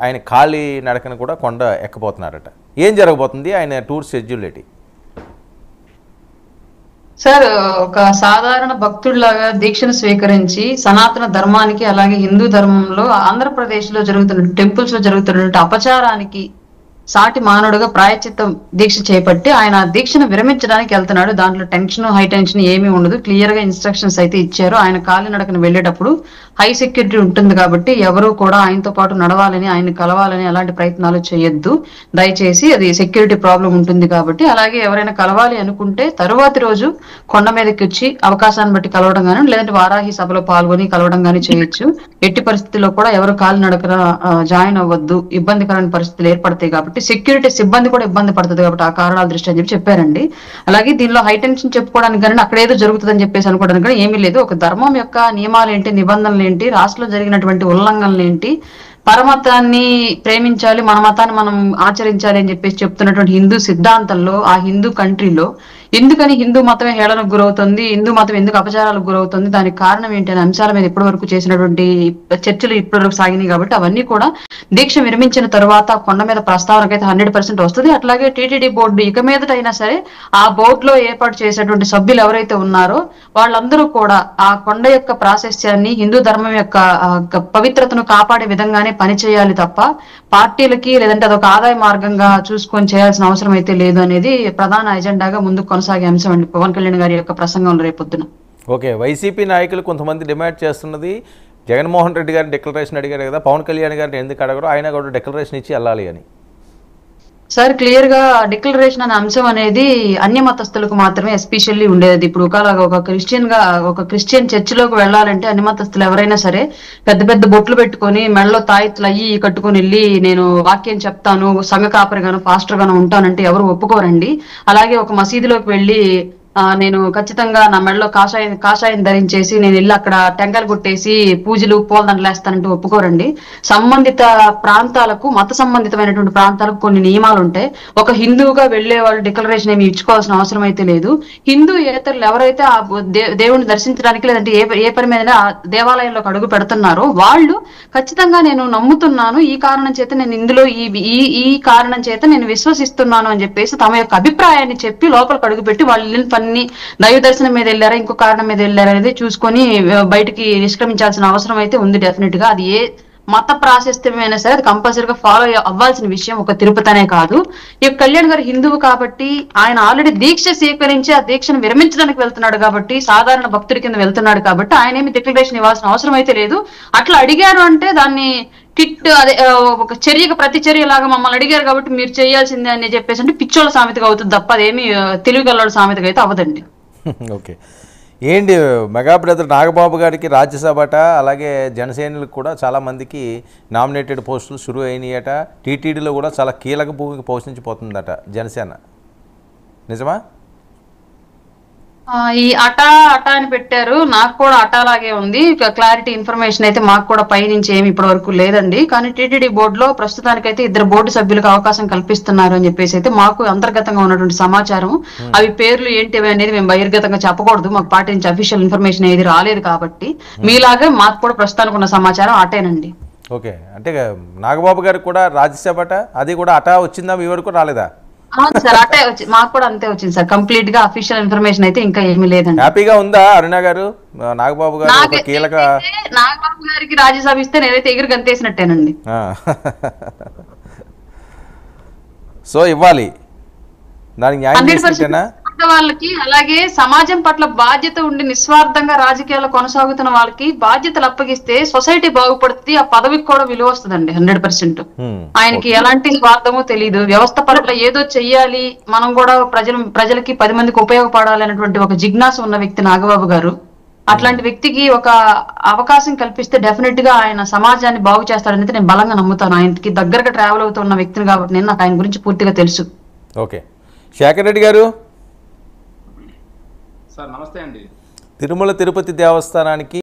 ఆయన ఖాళీ నడకన కూడా కొండ ఎక్కబోతున్నారట. ఏం జరగబోతుంది? ఆయన టూర్ షెడ్యూల్ ఏంటి? సార్ ఒక సాధారణ భక్తుడిలాగా దీక్షను స్వీకరించి సనాతన ధర్మానికి అలాగే హిందూ ధర్మంలో ఆంధ్రప్రదేశ్ లో జరుగుతున్న టెంపుల్స్ లో జరుగుతున్న అపచారానికి సాటి మానవుడుగా ప్రాయశ్చిత్తం దీక్ష చేపట్టి ఆయన దీక్షను విరమించడానికి వెళ్తున్నాడు. దాంట్లో టెన్షన్ హై టెన్షన్ ఏమీ ఉండదు. క్లియర్ గా ఇన్స్ట్రక్షన్స్ అయితే ఇచ్చారు. ఆయన కాలినడకన వెళ్ళేటప్పుడు హై సెక్యూరిటీ ఉంటుంది కాబట్టి ఎవరు కూడా ఆయనతో పాటు నడవాలని ఆయన కలవాలని అలాంటి ప్రయత్నాలు చేయొద్దు దయచేసి. అది సెక్యూరిటీ ప్రాబ్లం ఉంటుంది కాబట్టి. అలాగే ఎవరైనా కలవాలి అనుకుంటే తరువాతి రోజు కొండ మీదకి వచ్చి అవకాశాన్ని బట్టి కలవడం గానీ లేదంటే వారాహి సభలో పాల్గొని కలవడం గానీ చేయొచ్చు. ఎట్టి పరిస్థితుల్లో కూడా ఎవరు కాలినడకన జాయిన్ అవ్వద్దు, ఇబ్బందికరమైన పరిస్థితులు ఏర్పడతాయి కాబట్టి సెక్యూరిటీ సిబ్బంది కూడా ఇబ్బంది పడుతుంది కాబట్టి ఆ కారణాల దృష్టి అని చెప్పారండి. అలాగే దీనిలో హై టెన్షన్ చెప్పుకోవడానికి కానీ అక్కడ ఏదో జరుగుతుందని చెప్పేసి అనుకోవడానికి కానీ ఏమీ లేదు. ఒక ధర్మం యొక్క నియమాలు ఏంటి, నిబంధనలు ఏంటి, రాష్ట్రంలో జరిగినటువంటి ఉల్లంఘనలు ఏంటి, పరమతాన్ని ప్రేమించాలి, మన మతాన్ని మనం ఆచరించాలి అని చెప్పేసి చెప్తున్నటువంటి హిందూ సిద్ధాంతంలో ఆ హిందూ కంట్రీలో ఎందుకని హిందూ మతమే హేళనకు గురవుతుంది, హిందూ మతం ఎందుకు అపచారాలకు గురవుతుంది, దానికి కారణం ఏంటి అనే అంశాల మీద ఇప్పటి వరకు చేసినటువంటి చర్చలు ఇప్పటి వరకు సాగినాయి కాబట్టి అవన్నీ కూడా దీక్ష విరమించిన తర్వాత కొండ మీద ప్రస్తావనకైతే 100% వస్తుంది. అట్లాగే టీటీడీ బోర్డు ఇక మీదట అయినా సరే ఆ బోర్డులో ఏర్పాటు చేసేటువంటి సభ్యులు ఎవరైతే ఉన్నారో వాళ్ళందరూ కూడా ఆ కొండ యొక్క ప్రాశస్యాన్ని హిందూ ధర్మం యొక్క పవిత్రతను కాపాడే విధంగానే పనిచేయాలి తప్ప పార్టీలకి లేదంటే అదొక ఆదాయ మార్గంగా చూసుకొని చేయాల్సిన అవసరం అయితే లేదు అనేది ప్రధాన ఎజెండాగా ముందుకు కొనసాగే అంశం అండి పవన్ కళ్యాణ్ గారి యొక్క ప్రసంగంలో రేపొద్దున. ఓకే, వైసీపీ నాయకులు కొంతమంది డిమాండ్ చేస్తున్నది జగన్మోహన్ రెడ్డి గారిని డిక్లరేషన్ అడిగారు కదా, పవన్ కళ్యాణ్ గారిని ఎందుకు అడగరు, ఆయన కూడా డిక్లరేషన్ ఇచ్చి వెళ్ళాలి అని. సార్ క్లియర్ గా డిక్లరేషన్ అనే అంశం అనేది అన్య మతస్థులకు మాత్రమే ఎస్పెషల్లీ ఉండేది. ఇప్పుడు ఒక క్రిస్టియన్ చర్చిలోకి వెళ్ళాలంటే అన్య మతస్థులు ఎవరైనా సరే పెద్ద పెద్ద బొట్లు పెట్టుకొని మెడలో తాయిత్తులు అయ్యి కట్టుకొని వెళ్ళి నేను వాక్యం చెప్తాను, సంఘ కాపరిగాను పాస్టర్ గాను ఉంటానంటే ఎవరు ఒప్పుకోరండి. అలాగే ఒక మసీదులోకి వెళ్ళి నేను ఖచ్చితంగా నా మెడలో కాషాయం ధరించేసి నేను ఇల్లు అక్కడ టెంకాయలు కొట్టేసి పూజలు పూలదండలేస్తానంటూ ఒప్పుకోరండి. సంబంధిత ప్రాంతాలకు మత సంబంధితమైనటువంటి ప్రాంతాలకు కొన్ని నియమాలు ఉంటాయి. ఒక హిందువుగా వెళ్లే వాళ్ళు డిక్లరేషన్ ఏమి ఇచ్చుకోవాల్సిన అవసరం అయితే లేదు. హిందూ ఏతరులు ఎవరైతే ఆ దేవుడిని దర్శించడానికి లేదంటే ఏ పని మీద దేవాలయంలోకి అడుగు పెడుతున్నారో వాళ్ళు ఖచ్చితంగా నేను నమ్ముతున్నాను, ఈ కారణం చేత నేను ఇందులో ఈ కారణం చేత నేను విశ్వసిస్తున్నాను అని చెప్పేసి తమ యొక్క అభిప్రాయాన్ని చెప్పి లోపలికి అడుగు పెట్టి వాళ్ళు దైవ దర్శనం మీద వెళ్ళారా ఇంకో కారణం మీద వెళ్ళారా అనేది చూసుకొని బయటికి నిష్క్రమించాల్సిన అవసరం అయితే ఉంది డెఫినెట్ గా. అది ఏ మత ప్రాశస్త్యమైనా సరే అది కంపల్సరీగా ఫాలో అవ్వాల్సిన విషయం. ఒక తిరుపతి అనే కాదు. ఈ కళ్యాణ్ గారు హిందువు కాబట్టి ఆయన ఆల్రెడీ దీక్ష స్వీకరించి ఆ దీక్షను విరమించడానికి వెళ్తున్నాడు కాబట్టి సాధారణ భక్తుడి కింద వెళ్తున్నాడు కాబట్టి ఆయన ఏమి డిక్లరేషన్ ఇవ్వాల్సిన అవసరం అయితే లేదు. అట్లా అడిగారు అంటే దాన్ని అదే ఒక చర్యకు ప్రతి చర్యలాగా మమ్మల్ని అడిగారు కాబట్టి మీరు చేయాల్సిందే అని చెప్పేసి అంటే పిచ్చోళ్ళ సామెతగా అవుతుంది తప్ప అదేమి తెలివిగల సామెతగా అయితే అవ్వదండి. ఓకే, ఏంటి మెగా బ్రదర్ నాగబాబు గారికి రాజ్యసభట అలాగే జనసేనలకు కూడా చాలామందికి నామినేటెడ్ పోస్టులు షురూ అయినాయట. టీటీడీలో కూడా చాలా కీలక భూమికి పోషించిపోతుందట జనసేన, నిజమా? ఈ అటా అని పెట్టారు, నాకు కూడా అటాలాగే ఉంది. క్లారిటీ ఇన్ఫర్మేషన్ అయితే మాకు కూడా పైనుంచి ఏమి ఇప్పటి వరకు లేదండి. కానీ టీటీడీ బోర్డులో ప్రస్తుతానికైతే 2 బోర్డు సభ్యులకు అవకాశం కల్పిస్తున్నారు అని చెప్పేసి అయితే మాకు అంతర్గతంగా ఉన్నటువంటి సమాచారం. అవి పేర్లు ఏంటివి అనేది మేము బహిర్గతంగా చెప్పకూడదు, మాకు పార్టీ నుంచి అఫీషియల్ ఇన్ఫర్మేషన్ ఏది రాలేదు కాబట్టి. మీలాగే మాకు కూడా ప్రస్తుతానికి ఉన్న సమాచారం అటేనండి. ఓకే, అంటే నాగబాబు గారికి కూడా రాజ్యసభట అది కూడా అటా వచ్చిందా? మీ వరకు రాలేదా? సార్ అటే వచ్చింది, మాకు కూడా అంతే వచ్చింది సార్. కంప్లీట్ గా అఫీషియల్ ఇన్ఫర్మేషన్ అయితే ఇంకా ఏమీ లేదండి. హ్యాపీగా ఉందా అరుణ గారు? నాగబాబు గారు నాగబాబు గారికి రాజ్యసభ ఇస్తే నేనైతే ఎగిరి గంతేసినట్టేనండి. సో ఇవ్వాలి, దానికి న్యాయం చేసినట్టేనా? వాళ్ళకి అలాగే సమాజం పట్ల బాధ్యత ఉండి నిస్వార్థంగా రాజకీయాల్లో కొనసాగుతున్న వాళ్ళకి బాధ్యతలు అప్పగిస్తే సొసైటీ బాగుపడుతుంది, ఆ పదవికి కూడా విలువ వస్తుందండి 100%. ఆయనకి ఎలాంటి స్వార్థమో తెలియదు. వ్యవస్థ పట్ల ఏదో చెయ్యాలి, మనం కూడా ప్రజలకి 10 మందికి ఉపయోగపడాలి అనేటువంటి ఒక జిజ్ఞాస ఉన్న వ్యక్తి నాగబాబు గారు. అట్లాంటి వ్యక్తికి ఒక అవకాశం కల్పిస్తే డెఫినెట్ గా ఆయన సమాజాన్ని బాగు చేస్తాడనేది నేను బలంగా నమ్ముతాను. ఆయనకి దగ్గరగా ట్రావెల్ అవుతున్న వ్యక్తిని కాబట్టి నాకు ఆయన గురించి పూర్తిగా తెలుసు. ఓకే, శేఖర్ రెడ్డి గారు సార్ నమస్తే అండి. తిరుమల తిరుపతి దేవస్థానానికి